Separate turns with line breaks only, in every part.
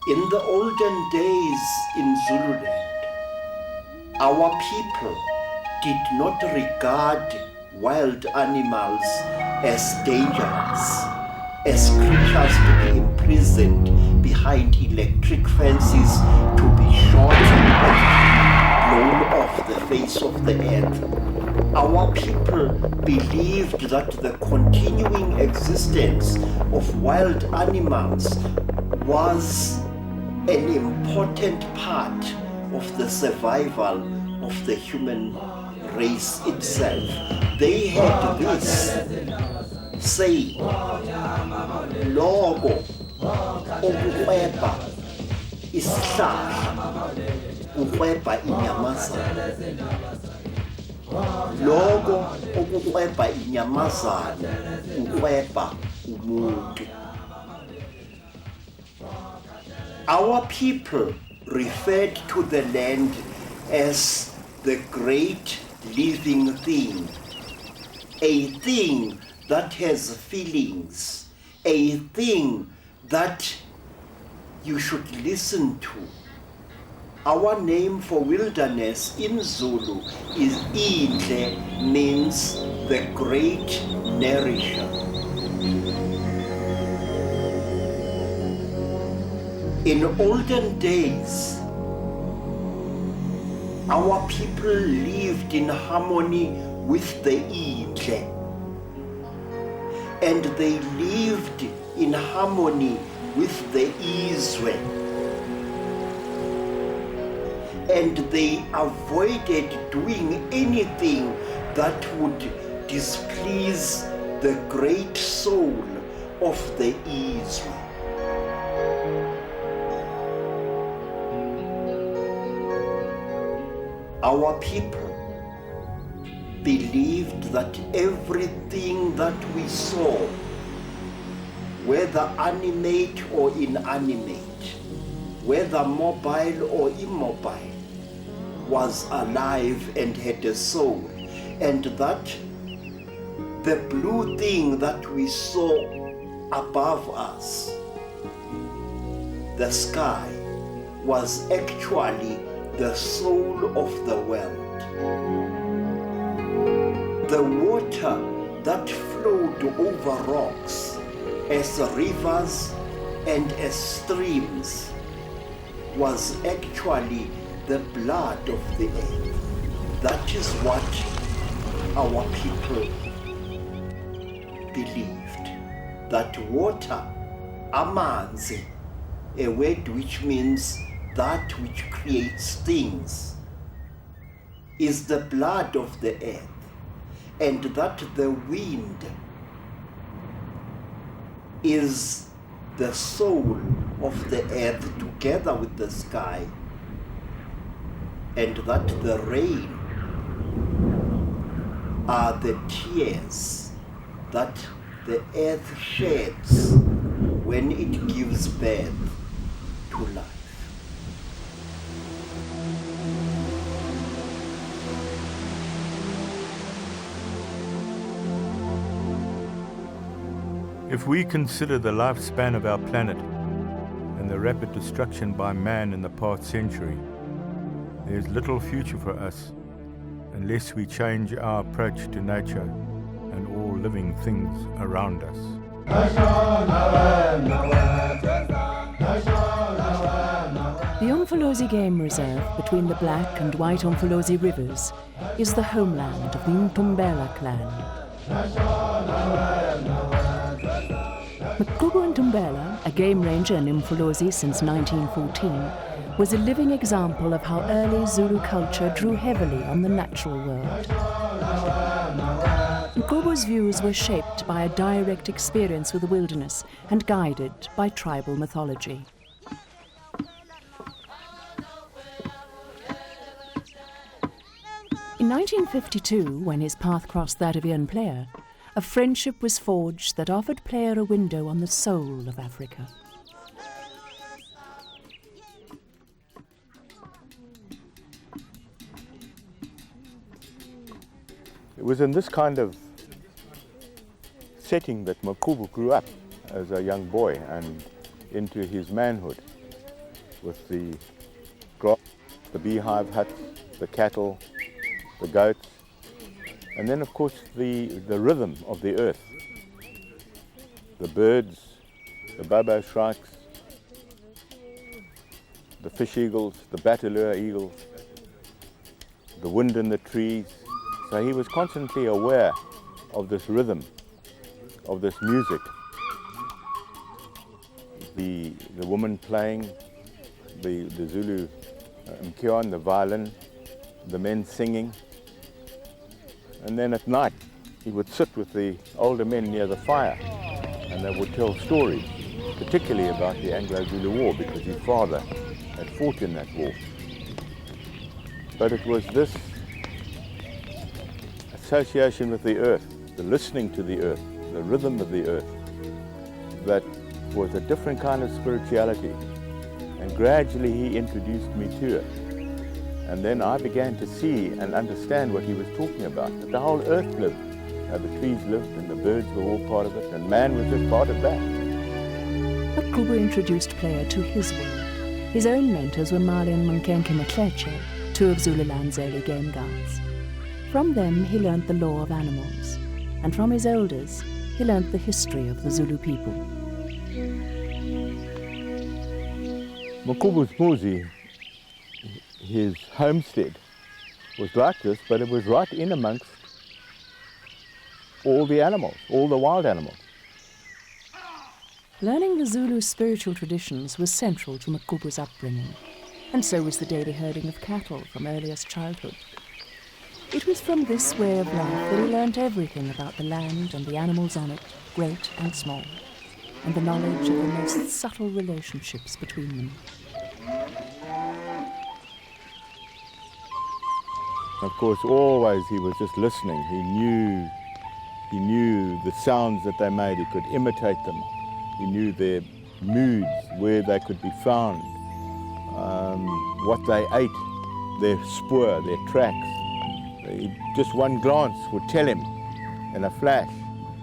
In the olden days in Zululand, our people did not regard wild animals as dangerous, as creatures to be imprisoned behind electric fences, to be shot and blown off the face of the earth. Our people believed that the continuing existence of wild animals was an important part of the survival of the human race itself. They had this saying, "Logo okuhweba isihlahla kuhweba inyamazana." Logo okuhweba inyamazana kuhweba umuntu. Our people referred to the land as the great living thing, a thing that has feelings, a thing that you should listen to. Our name for wilderness in Zulu is Indle, means the great nourisher. In olden days, our people lived in harmony with the Indle, and they lived in harmony with the Izwe, and they avoided doing anything that would displease the great soul of the Izwe. Our people believed that everything that we saw, whether animate or inanimate, whether mobile or immobile, was alive and had a soul, and that the blue thing that we saw above us, the sky, was actually the soul of the world. The water that flowed over rocks as rivers and as streams was actually the blood of the earth. That is what our people believed. That water, amanzi, a word which means that which creates things, is the blood of the earth, and that the wind is the soul of the earth together with the sky, and that the rain are the tears that the earth sheds when it gives birth to life.
If we consider the lifespan of our planet and the rapid destruction by man in the past century, there is little future for us unless we change our approach to nature and all living things around us.
The Umfolozi Game Reserve between the Black and White Umfolozi rivers is the homeland of the Ntombela clan. Magqubu Ntombela, a game ranger in Umfolozi since 1914, was a living example of how early Zulu culture drew heavily on the natural world. Magqubu's views were shaped by a direct experience with the wilderness and guided by tribal mythology. In 1952, when his path crossed that of a young player, a friendship was forged that offered player a window on the soul of Africa.
It was in this kind of setting that Magqubu grew up as a young boy and into his manhood. with the grass, the beehive huts, the cattle, the goats, and then of course the rhythm of the earth. The birds, the bobo shrikes, the fish eagles, the bataleur eagles, the wind in the trees. So he was constantly aware of this rhythm, of this music. The woman playing, the Zulu mkion, the violin, the men singing. And then at night he would sit with the older men near the fire and they would tell stories, particularly about the Anglo-Zulu War, because his father had fought in that war. But it was this association with the earth, the listening to the earth, the rhythm of the earth, that was a different kind of spirituality. And gradually he introduced me to it. And then I began to see and understand what he was talking about, that the whole earth lived. The trees lived and the birds were all part of it, and man was just part of that.
Magqubu introduced Player to his world. His own mentors were Mali and Magqubu, two of Zululand's early game guards. From them he learnt the law of animals, and from his elders he learnt the history of the Zulu people.
Magqubu's Muzi, his homestead, was like this, but it was right in amongst all the animals, all the wild animals.
Learning the Zulu spiritual traditions was central to Magqubu's upbringing, and so was the daily herding of cattle from earliest childhood. It was from this way of life that he learnt everything about the land and the animals on it, great and small, and the knowledge of the most subtle relationships between them.
Of course, always he was just listening. He knew the sounds that they made. He could imitate them. He knew their moods, where they could be found, what they ate, their spoor, their tracks. Just one glance would tell him in a flash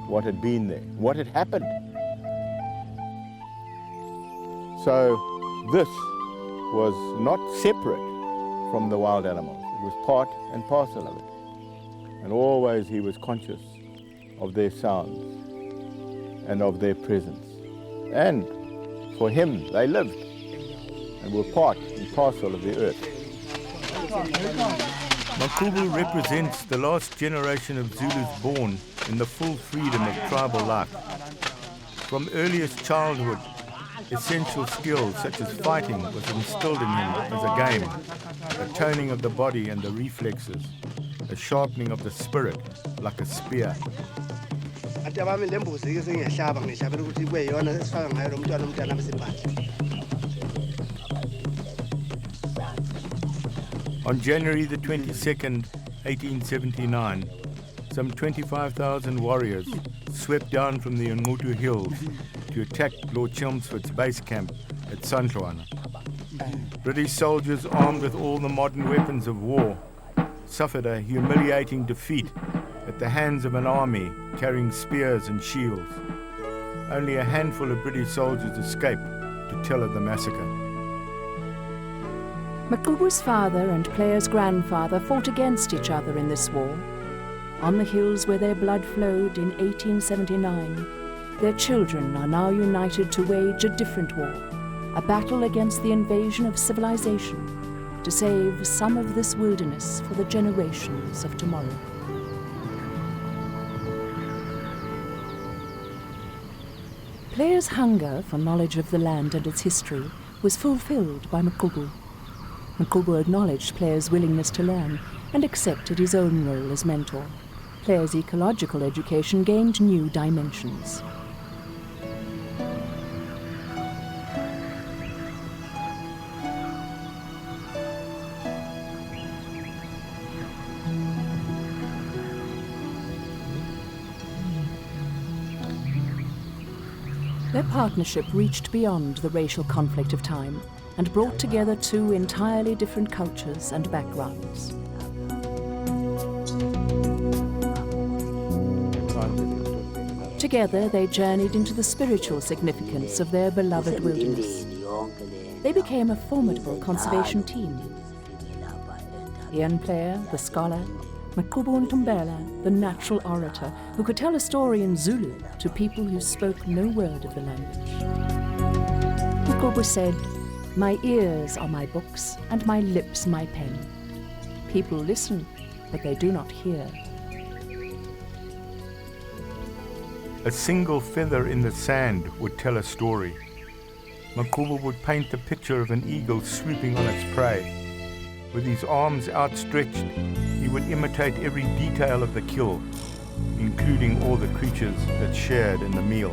what had been there, what had happened. So this was not separate from the wild animals. It was part and parcel of it. And always he was conscious of their sounds and of their presence. And for him, they lived and were part and parcel of the earth. Magqubu represents the last generation of Zulus born in the full freedom of tribal life. From earliest childhood, essential skills such as fighting was instilled in him as a game, a toning of the body and the reflexes, a sharpening of the spirit like a spear. On January the 22nd, 1879, some 25,000 warriors swept down from the Ngutu Hills to attack Lord Chelmsford's base camp at Sandlwana. British soldiers armed with all the modern weapons of war suffered a humiliating defeat at the hands of an army carrying spears and shields. Only a handful of British soldiers escaped to tell of the massacre.
Magqubu's father and Player's grandfather fought against each other in this war. On the hills where their blood flowed in 1879, their children are now united to wage a different war, a battle against the invasion of civilization, to save some of this wilderness for the generations of tomorrow. Player's hunger for knowledge of the land and its history was fulfilled by Magqubu. Magqubu acknowledged Player's willingness to learn and accepted his own role as mentor. Player's ecological education gained new dimensions. Their partnership reached beyond the racial conflict of time and brought together two entirely different cultures and backgrounds. Together they journeyed into the spiritual significance of their beloved wilderness, They became a formidable conservation team. The young player, the scholar, Magqubu Ntombela, the natural orator, who could tell a story in Zulu to people who spoke no word of the language. Magqubu said, "My ears are my books, and my lips my pen. People listen, but they do not hear."
A single feather in the sand would tell a story. Magqubu would paint the picture of an eagle swooping on its prey. With his arms outstretched, he would imitate every detail of the kill, including all the creatures that shared in the meal.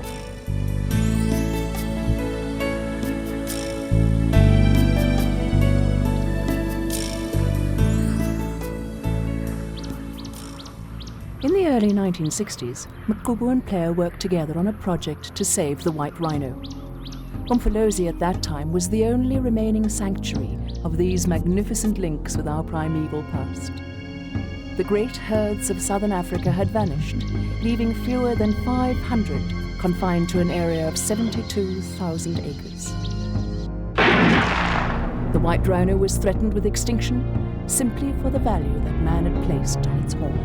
In the early 1960s, Magqubu and Player worked together on a project to save the white rhino. Umfolozi at that time was the only remaining sanctuary of these magnificent links with our primeval past. The great herds of southern Africa had vanished, leaving fewer than 500 confined to an area of 72,000 acres. The white rhino was threatened with extinction simply for the value that man had placed on its horn.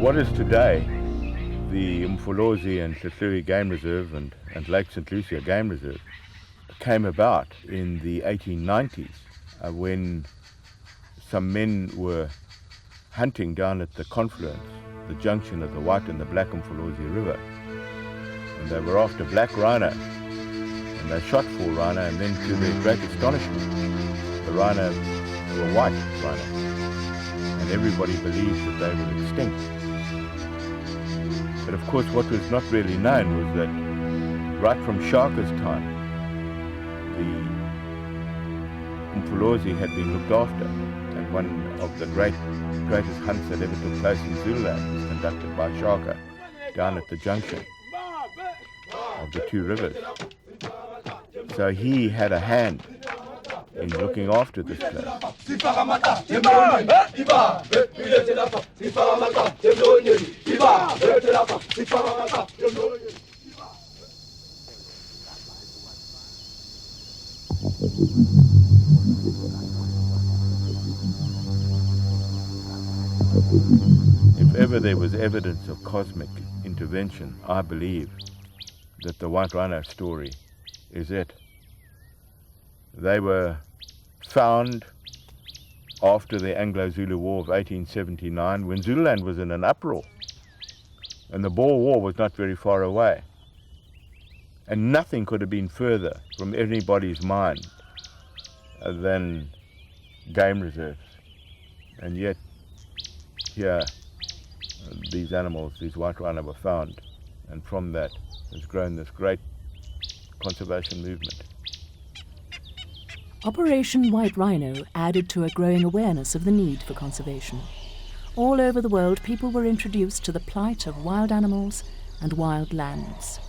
What is today the Umfolozi and Hlahluri Game Reserve and Lake St. Lucia Game Reserve came about in the 1890s when some men were hunting down at the confluence, the junction of the White and the Black Umfolozi River. And they were after black rhino. And they shot 4 rhino, and then to their great astonishment, the rhino were white rhino. And everybody believed that they were extinct. But of course what was not really known was that right from Shaka's time, the Umfolozi had been looked after, and one of the greatest hunts that ever took place in Zululand was conducted by Shaka down at the junction of the 2 rivers. So he had a hand in looking after this place. If ever there was evidence of cosmic intervention, I believe that the white rhino story is it. They were found after the Anglo-Zulu War of 1879, when Zululand was in an uproar and the Boer War was not very far away, and nothing could have been further from anybody's mind than game reserves. And yet here these animals, these white rhino, were found, and from that has grown this great conservation movement.
Operation White Rhino added to a growing awareness of the need for conservation. All over the world, people were introduced to the plight of wild animals and wild lands.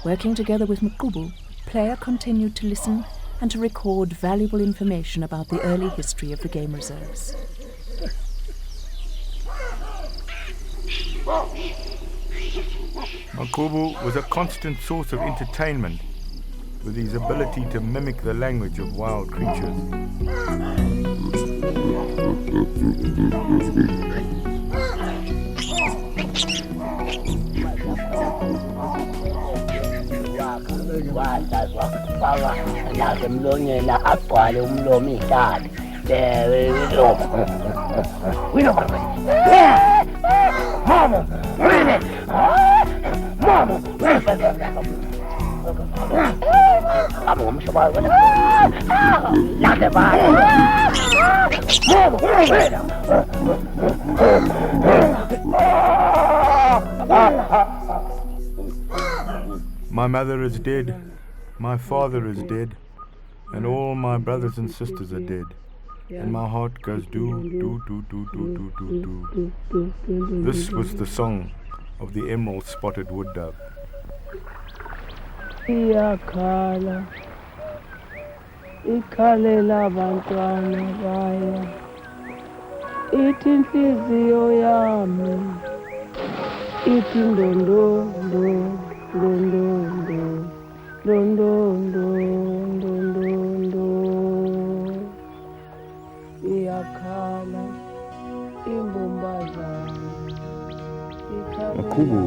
Working together with Magqubu, Player continued to listen and to record valuable information about the early history of the game reserves.
Magqubu was a constant source of entertainment with his ability to mimic the language of wild creatures. My mother is dead, my father is dead, and all my brothers and sisters are dead. And my heart goes do, do, do, do, do, do, do, do. This was the song of the emerald-spotted wood dove.
ikhalela abantwana baya ithi inhliziyo yami ithi ndondondo ndondondo ndondondo ndondondo iyakhala imbumbazana
Magqubu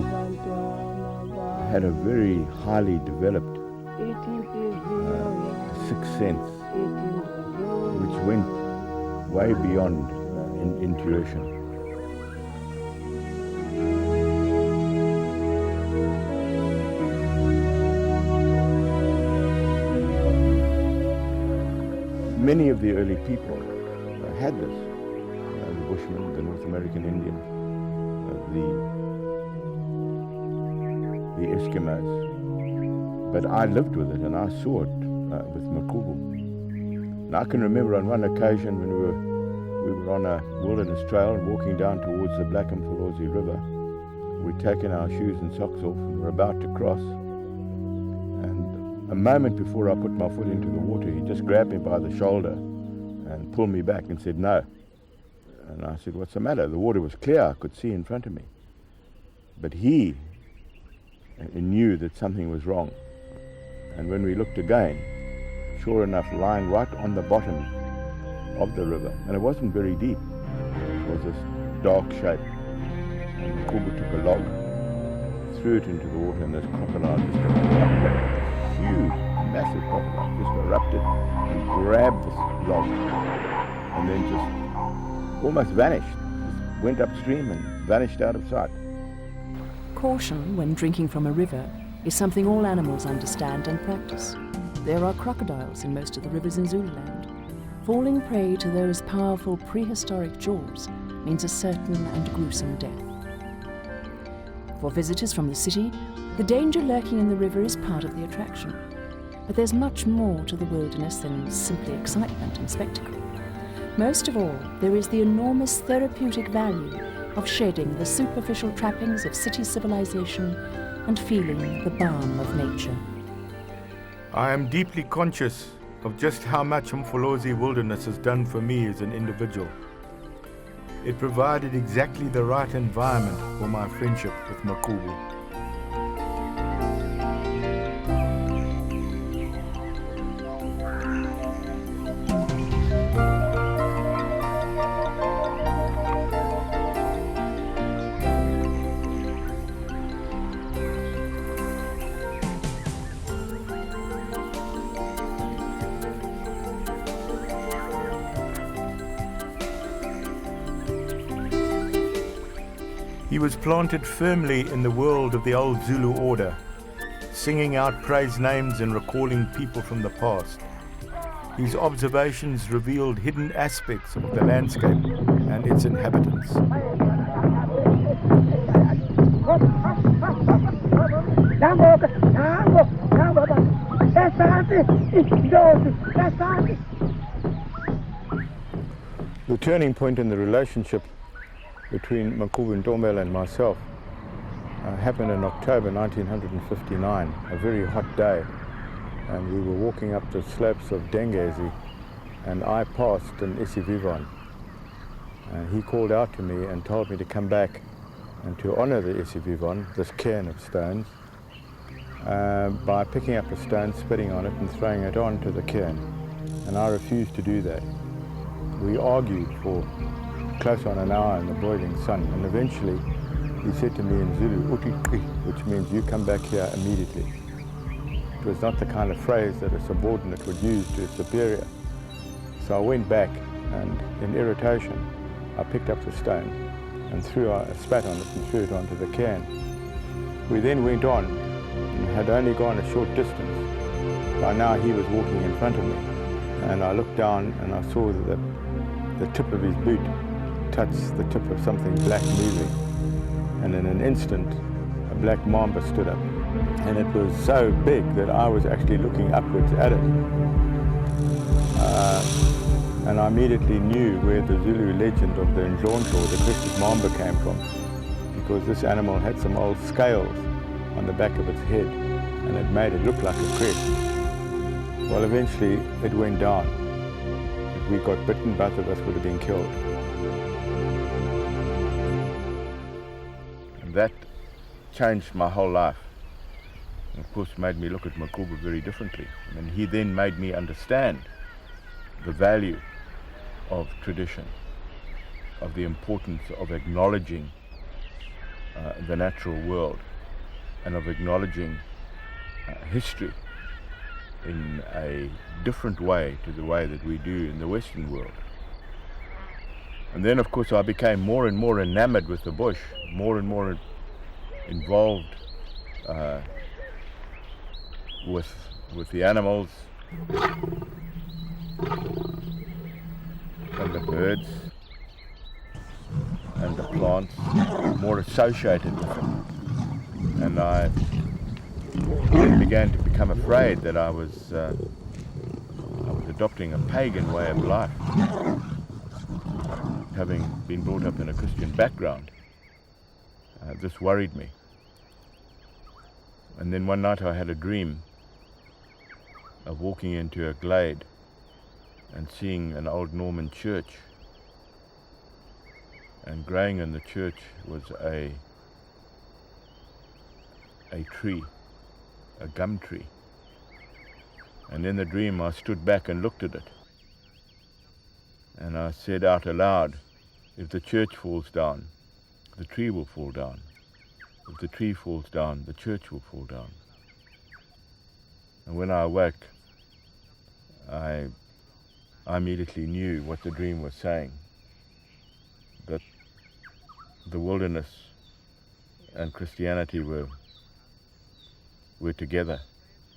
had a very highly developed sixth sense, which went way beyond intuition. Many of the early people had this. The Bushmen, the North American Indian, the Eskimos. But I lived with it and I saw it with Magqubu. And I can remember on one occasion when we were on a wilderness trail and walking down towards the Black Mfolozi River. We'd taken our shoes and socks off and were about to cross. And a moment before I put my foot into the water, he just grabbed me by the shoulder and pulled me back and said, "No." And I said, "What's the matter?" The water was clear, I could see in front of me. But he knew that something was wrong. And when we looked again, sure enough, lying right on the bottom of the river, and it wasn't very deep, it was this dark shape. And Magqubu took a log, threw it into the water, and this crocodile just erupted. Huge, massive crocodile just erupted and grabbed this log and then just almost vanished. Just went upstream and vanished out of sight.
Caution when drinking from a river is something all animals understand and practice. There are crocodiles in most of the rivers in Zululand. Falling prey to those powerful prehistoric jaws means a certain and gruesome death. For visitors from the city, the danger lurking in the river is part of the attraction. But there's much more to the wilderness than simply excitement and spectacle. Most of all, there is the enormous therapeutic value of shedding the superficial trappings of city civilization and feeling the balm of nature.
I am deeply conscious of just how much Mfolozi wilderness has done for me as an individual. It provided exactly the right environment for my friendship with Magqubu. He was planted firmly in the world of the old Zulu order, singing out praise names and recalling people from the past. His observations revealed hidden aspects of the landscape and its inhabitants. The turning point in the relationship between Magqubu Ntombela and myself happened in October 1959, a very hot day, and we were walking up the slopes of Dengezi, and I passed an Isivivon. He called out to me and told me to come back and to honor the Isivivon, this cairn of stones, by picking up a stone, spitting on it and throwing it onto the cairn, and I refused to do that. We argued for close on an hour in the broiling sun, and eventually he said to me in Zulu, "Uti," which means you come back here immediately. It was not the kind of phrase that a subordinate would use to a superior. So I went back, and in irritation I picked up the stone and spat on it and threw it onto the cairn. We then went on and had only gone a short distance. By now he was walking in front of me, and I looked down and I saw that the tip of his boot touched the tip of something black moving, and in an instant a black mamba stood up, and it was so big that I was actually looking upwards at it, and I immediately knew where the Zulu legend of the Ndlonto, the crested mamba, came from, because this animal had some old scales on the back of its head and it made it look like a crest. Well, eventually it went down. If we got bitten, both of us would have been killed. And that changed my whole life. And of course, made me look at Magqubu very differently. And he then made me understand the value of tradition, of the importance of acknowledging the natural world, and of acknowledging history in a different way to the way that we do in the Western world. And then, of course, I became more and more enamored with the bush, more and more involved with the animals and the birds and the plants, more associated with them. And I began to become afraid that I was adopting a pagan way of life, having been brought up in a Christian background. This worried me. And then one night I had a dream of walking into a glade and seeing an old Norman church, and growing in the church was a tree, a gum tree. And in the dream I stood back and looked at it, and I said out aloud, if the church falls down, the tree will fall down. If the tree falls down, the church will fall down. And when I awoke, I immediately knew what the dream was saying, that the wilderness and Christianity were together,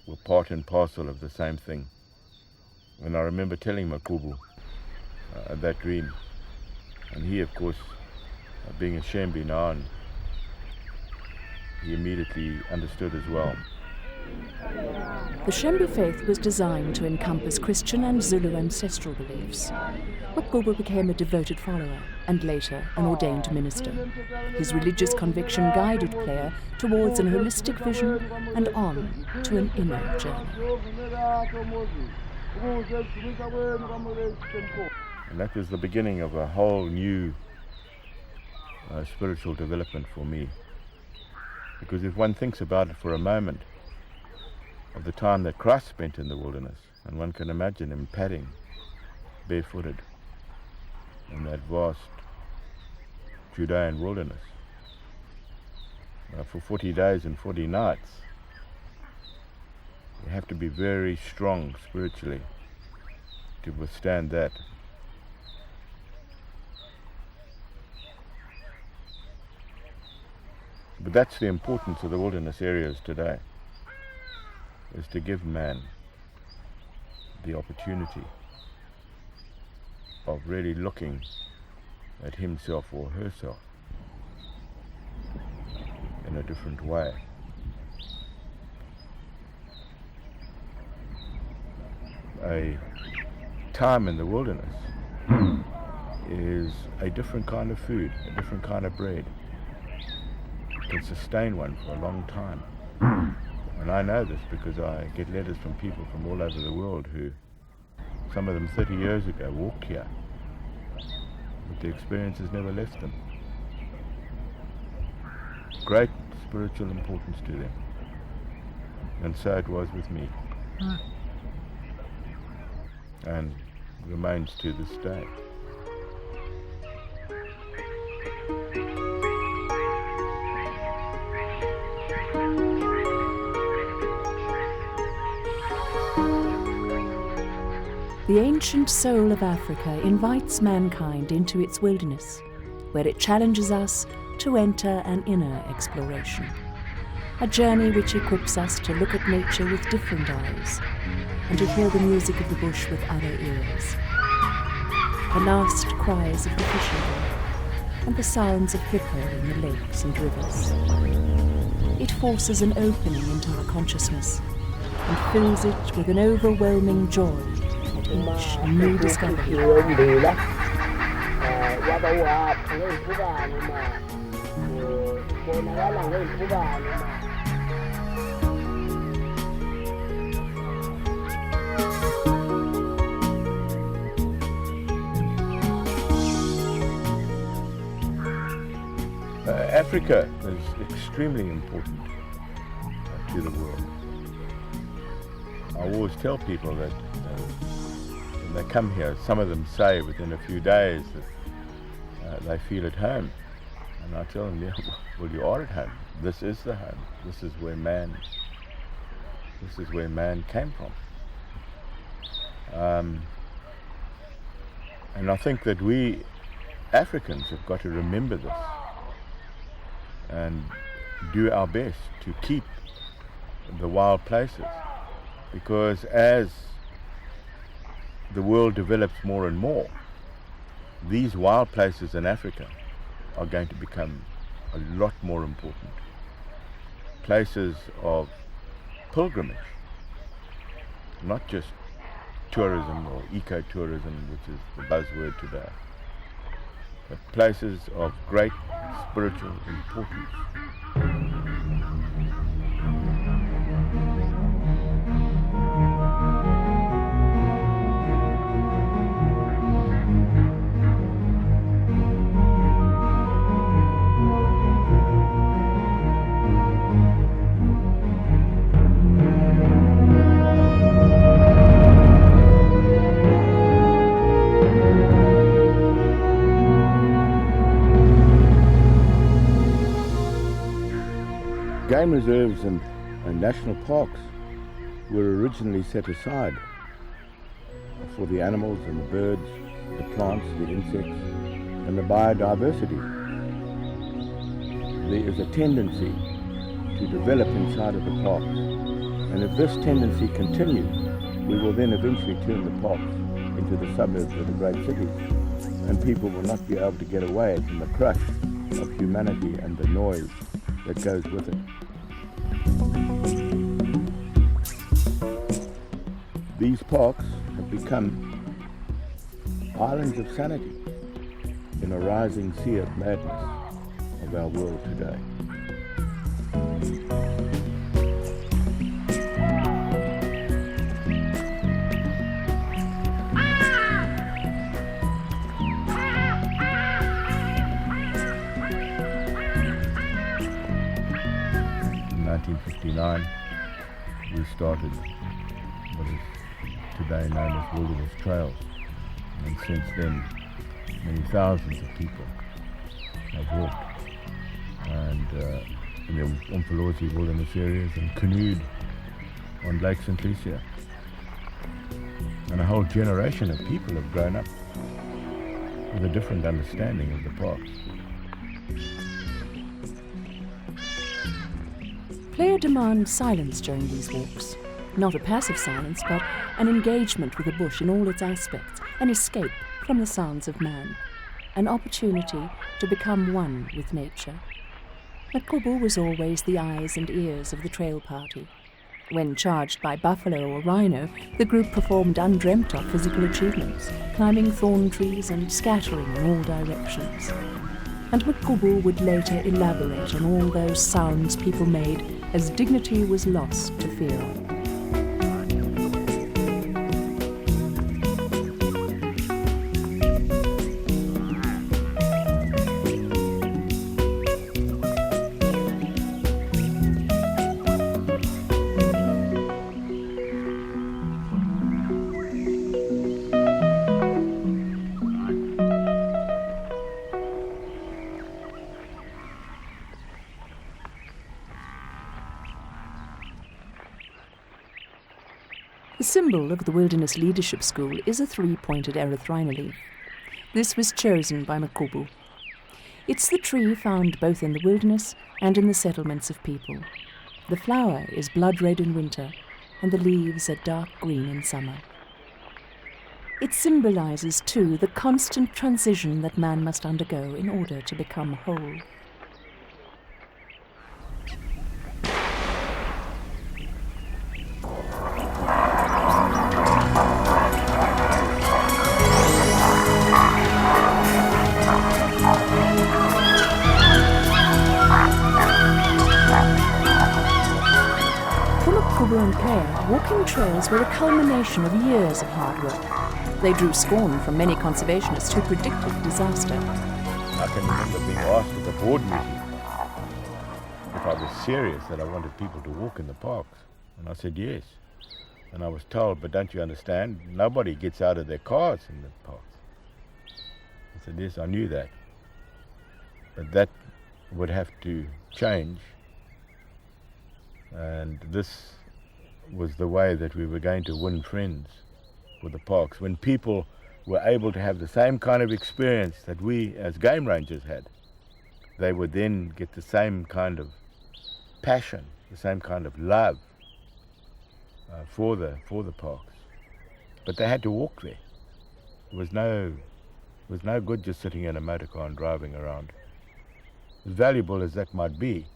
were part and parcel of the same thing. And I remember telling Magqubu that dream, and he, of course, being a Shembe now, and he immediately understood as well.
The Shembe faith was designed to encompass Christian and Zulu ancestral beliefs. Magqubu became a devoted follower and later an ordained minister. His religious conviction guided Player towards an holistic vision and on to an inner journey.
And that was the beginning of a whole new spiritual development for me. Because if one thinks about it for a moment, of the time that Christ spent in the wilderness, and one can imagine him padding barefooted in that vast Judean wilderness for 40 days and 40 nights. You have to be very strong spiritually to withstand that. But that's the importance of the wilderness areas today, is to give man the opportunity of really looking at himself or herself in a different way. A time in the wilderness is a different kind of food, a different kind of bread. It can sustain one for a long time. And I know this because I get letters from people from all over the world who, some of them 30 years ago, walked here, but the experience has never left them. Great spiritual importance to them. And so it was with me. And remains to this day.
The ancient soul of Africa invites mankind into its wilderness, where it challenges us to enter an inner exploration. A journey which equips us to look at nature with different eyes and to hear the music of the bush with other ears. The last cries of the fishermen and the sounds of hippo in the lakes and rivers. It forces an opening into our consciousness and fills it with an overwhelming joy at each new discovery.
Africa is extremely important to the world. I always tell people that when they come here, some of them say within a few days that they feel at home. And I tell them, yeah, well, you are at home. This is the home. This is where man came from. And I think that we Africans have got to remember this and do our best to keep the wild places, because as the world develops more and more, these wild places in Africa are going to become a lot more important. Places of pilgrimage, not just tourism or ecotourism, which is the buzzword today, but places of great spiritual importance. Game reserves and national parks were originally set aside for the animals and the birds, the plants, the insects, and the biodiversity. There is a tendency to develop inside of the parks, and if this tendency continues, we will then eventually turn the parks into the suburbs of the great cities, and people will not be able to get away from the crush of humanity and the noise that goes with it. These parks have become islands of sanity in a rising sea of madness of our world today. In 1959, we started what is today known as Wilderness Trails, and since then many thousands of people have walked and in the Umfolozi wilderness areas and canoed on Lake St. Lucia, and a whole generation of people have grown up with a different understanding of the parks.
Player demands silence during these walks. Not a passive silence, but an engagement with the bush in all its aspects, an escape from the sounds of man, an opportunity to become one with nature. Magqubu was always the eyes and ears of the trail party. When charged by buffalo or rhino, the group performed undreamt of physical achievements, climbing thorn trees and scattering in all directions. And Magqubu would later elaborate on all those sounds people made as dignity was lost to fear. The symbol of the Wilderness Leadership School is a three-pointed erythrina leaf. This was chosen by Magqubu. It's the tree found both in the wilderness and in the settlements of people. The flower is blood red in winter, and the leaves are dark green in summer. It symbolizes, too, the constant transition that man must undergo in order to become whole. And Claire, walking trails were a culmination of years of hard work. They drew scorn from many conservationists who predicted disaster.
I can remember being asked at a board meeting if I was serious that I wanted people to walk in the parks. And I said yes. And I was told, but don't you understand, nobody gets out of their cars in the parks. I said yes, I knew that. But that would have to change. And this was the way that we were going to win friends for the parks. When people were able to have the same kind of experience that we as game rangers had, they would then get the same kind of passion, the same kind of love for the parks. But they had to walk there. It was no good just sitting in a motor car and driving around. As valuable as that might be,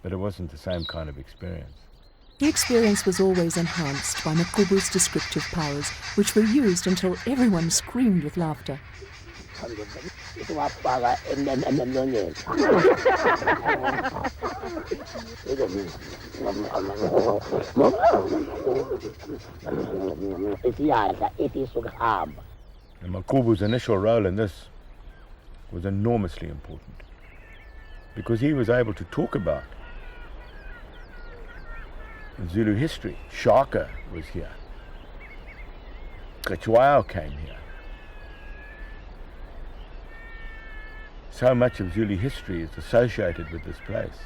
but it wasn't the same kind of experience.
The experience was always enhanced by Magqubu's descriptive powers, which were used until everyone screamed with laughter.
And Magqubu's initial role in this was enormously important, because he was able to talk about Zulu history. Shaka was here. Kachwao came here. So much of Zulu history is associated with this place.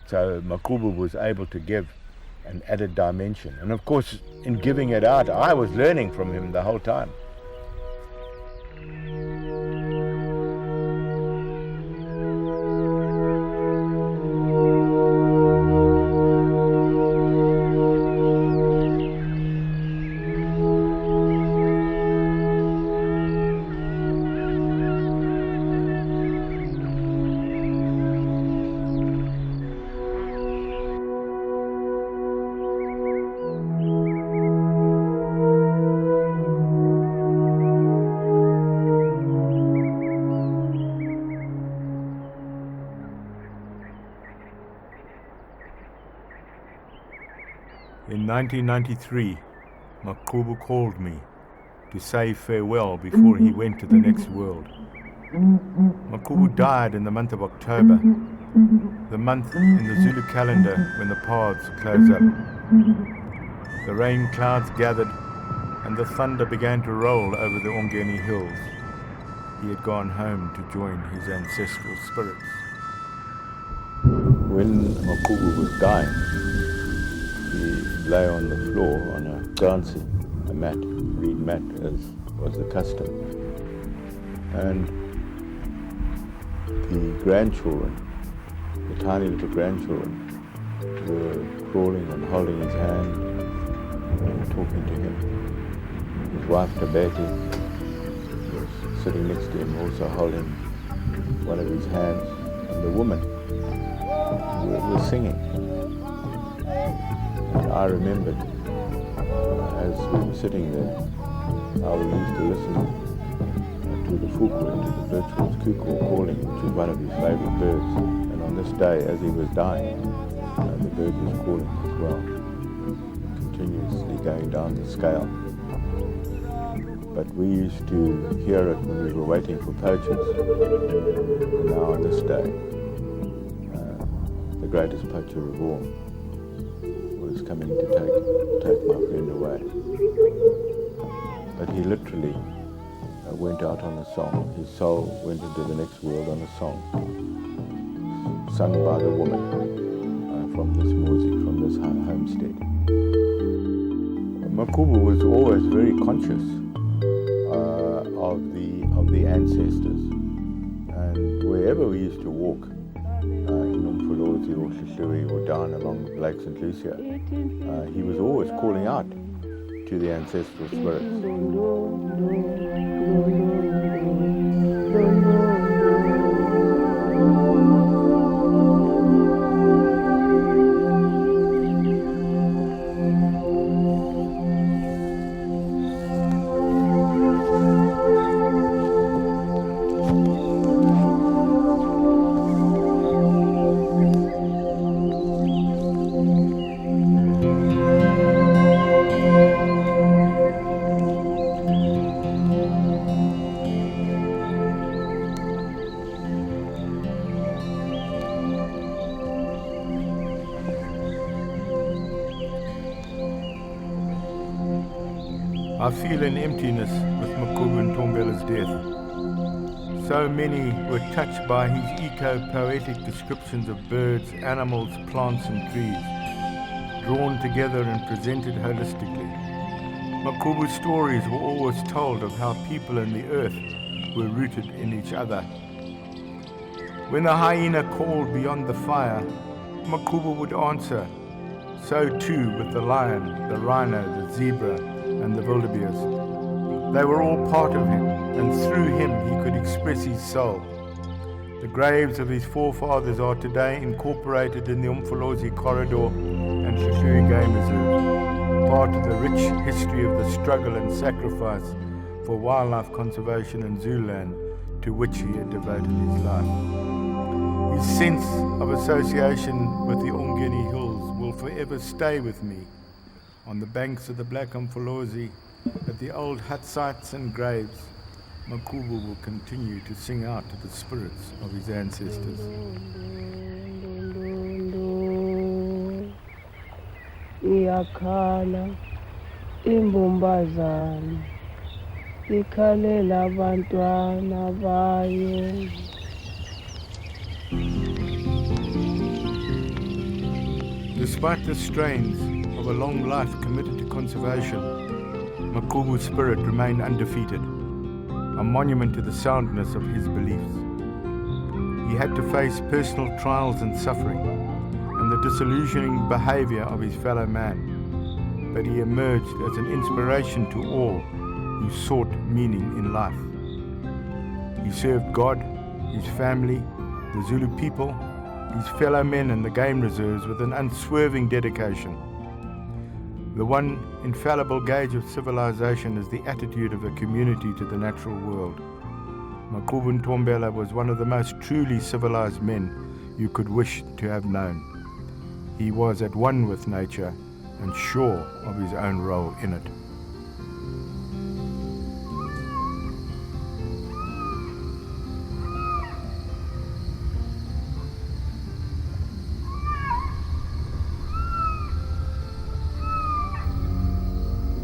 So Magqubu was able to give an added dimension. And of course, in giving it out, I was learning from him the whole time. In 1993, Magqubu called me to say farewell before he went to the next world. Magqubu died in the month of October, the month in the Zulu calendar when the paths close up. The rain clouds gathered and the thunder began to roll over the Ongeni hills. He had gone home to join his ancestral spirits. When Magqubu was dying, he lay on the floor on a grancy, a mat, reed mat, as was the custom. And the grandchildren, the tiny little grandchildren, were crawling and holding his hand and talking to him. His wife, Tabete, was sitting next to him, also holding one of his hands, and the woman were singing. And I remembered, as we were sitting there, how we used to listen to the fuku, to the birchwood's cuckoo calling, which was one of his favourite birds. And on this day, as he was dying, the bird was calling as well, continuously going down the scale. But we used to hear it when we were waiting for poachers. And now on this day, the greatest poacher of all was coming to take my friend away. But he literally went out on a song. His soul went into the next world on a song, sung by the woman from this music, from this homestead. Magqubu was always very conscious of the ancestors, and wherever we used to walk, or down along Lake St. Lucia, he was always calling out to the ancestral spirits. I feel an emptiness with Magqubu Ntombela's death. So many were touched by his eco-poetic descriptions of birds, animals, plants and trees, drawn together and presented holistically. Magqubu's stories were always told of how people and the earth were rooted in each other. When the hyena called beyond the fire, Magqubu would answer. So too with the lion, the rhino, the zebra and the wildebeest. They were all part of him, and through him he could express his soul. The graves of his forefathers are today incorporated in the Umfolozi Corridor and Shushui Game Reserve, part of the rich history of the struggle and sacrifice for wildlife conservation in Zululand, to which he had devoted his life. His sense of association with the Ongeni Hills will forever stay with me. On the banks of the Black Umfolozi, at the old hut sites and graves, Magqubu will continue to sing out to the spirits of his ancestors.
Iyakhala imbumbazana ikhalela abantwana bayo.
Despite the strains of a long life committed to conservation, Magqubu's spirit remained undefeated, a monument to the soundness of his beliefs. He had to face personal trials and suffering, and the disillusioning behavior of his fellow man, but he emerged as an inspiration to all who sought meaning in life. He served God, his family, the Zulu people, his fellow men and the game reserves with an unswerving dedication. The one infallible gauge of civilization is the attitude of a community to the natural world. Magqubu Ntombela was one of the most truly civilized men you could wish to have known. He was at one with nature and sure of his own role in it.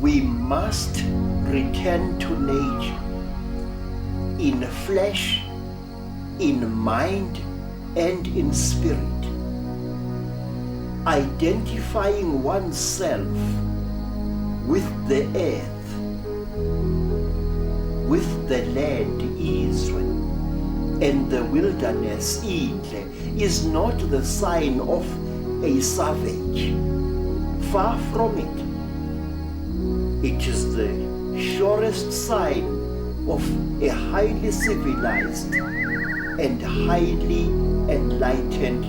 We must return to nature in flesh, in mind, and in spirit, identifying oneself with the earth, with the land Israel, and the wilderness Indle is not the sign of a savage. Far from it. It is the surest sign of a highly civilized and highly enlightened